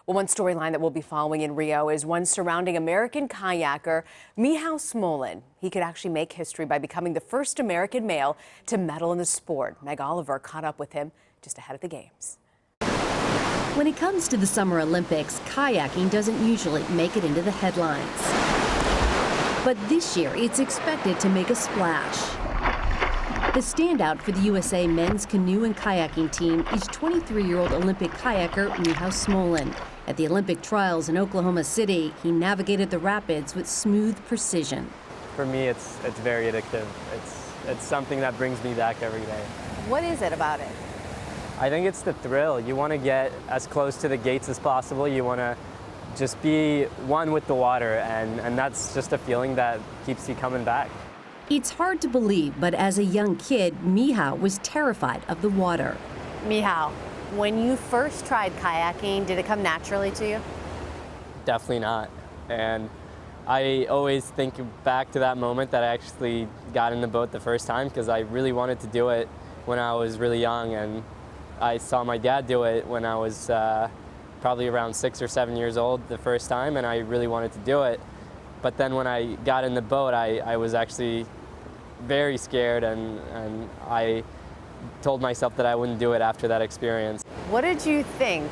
Well, one storyline that we'll be following in Rio is one surrounding American kayaker Michal Smolen. He could actually make history by becoming the first American male to medal in the sport. Meg Oliver caught up with him just ahead of the Games. When it comes to the Summer Olympics, kayaking doesn't usually make it into the headlines. But this year, it's expected to make a splash. The standout for the USA men's canoe and kayaking team is 23-year-old Olympic kayaker Michal Smolen. At the Olympic trials in Oklahoma City, he navigated the rapids with smooth precision. For me, it's very addictive. It's something that brings me back every day. What is it about it? I think it's the thrill. You want to get as close to the gates as possible. You want to just be one with the water, and that's just a feeling that keeps you coming back. It's hard to believe, but as a young kid, Michal was terrified of the water. Michal, when you first tried kayaking, did it come naturally to you? Definitely not. And I always think back to that moment that I actually got in the boat the first time, because I really wanted to do it when I was really young, and I saw my dad do it when I was probably around 6 or 7 years old the first time, and I really wanted to do it. But then when I got in the boat, I was actually very scared, and I told myself that I wouldn't do it after that experience. What did you think,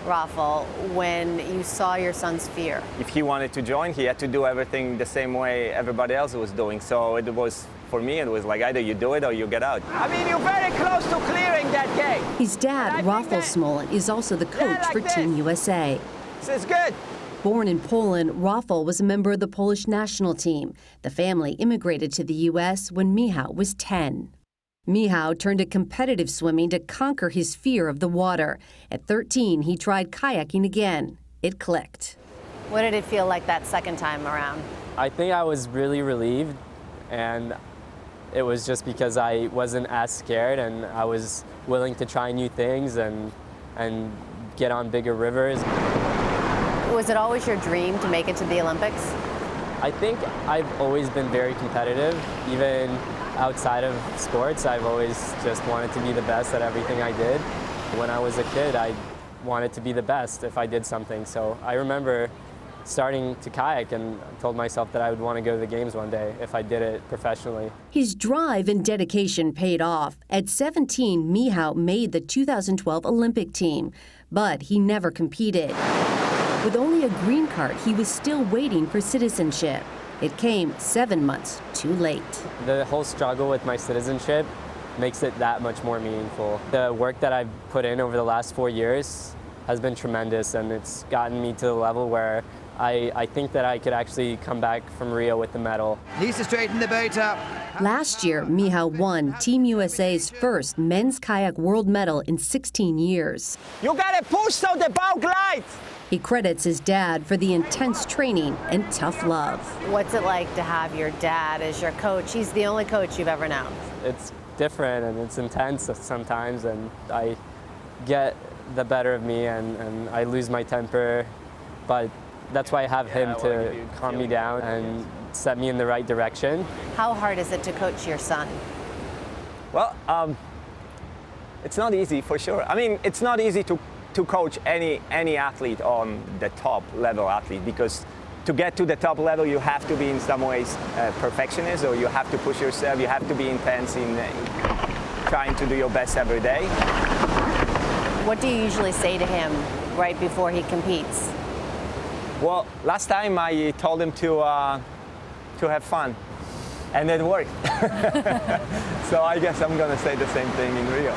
Rafal, when you saw your son's fear? If he wanted to join, he had to do everything the same way everybody else was doing. So it was, for me, it was like either you do it or you get out. I mean, you're very close to clearing that gate. His dad, Rafal Smolen, is also the coach for Team USA. This is good. Born in Poland, Rafal was a member of the Polish national team. The family immigrated to the U.S. when Michal was 10. Michal turned to competitive swimming to conquer his fear of the water. At 13, he tried kayaking again. It clicked. What did it feel like that second time around? I think I was really relieved, and it was just because I wasn't as scared, and I was willing to try new things and get on bigger rivers. Was it always your dream to make it to the Olympics? I think I've always been very competitive. Even outside of sports, I've always just wanted to be the best at everything I did. When I was a kid, I wanted to be the best if I did something. So I remember starting to kayak and told myself that I would want to go to the Games one day if I did it professionally. His drive and dedication paid off. At 17, Michal made the 2012 Olympic team, but he never competed. With only a green card, he was still waiting for citizenship. It came 7 months too late. The whole struggle with my citizenship makes it that much more meaningful. The work that I've put in over the last 4 years has been tremendous, and it's gotten me to the level where I think that I could actually come back from Rio with the medal. Needs to straighten the boat up. Last year, Michal won Team USA's first men's kayak world medal in 16 years. You gotta push so the boat glides. He credits his dad for the intense training and tough love. What's it like to have your dad as your coach? He's the only coach you've ever known. It's different and it's intense sometimes, and I get the better of me and I lose my temper, but that's why I have him to calm me down and set me in the right direction. How hard is it to coach your son? Well, it's not easy for sure. I mean, it's not easy to coach any athlete on the top level athlete, because to get to the top level you have to be in some ways perfectionist, or you have to push yourself, you have to be intense in trying to do your best every day. What do you usually say to him right before he competes? Well, last time I told him to have fun, and it worked. So I guess I'm gonna say the same thing in Rio.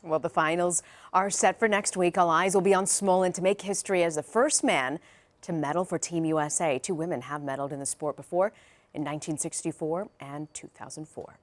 Well, the finals are set for next week. All eyes will be on Smolen to make history as the first man to medal for Team USA. 2 women have medaled in the sport before, in 1964 and 2004.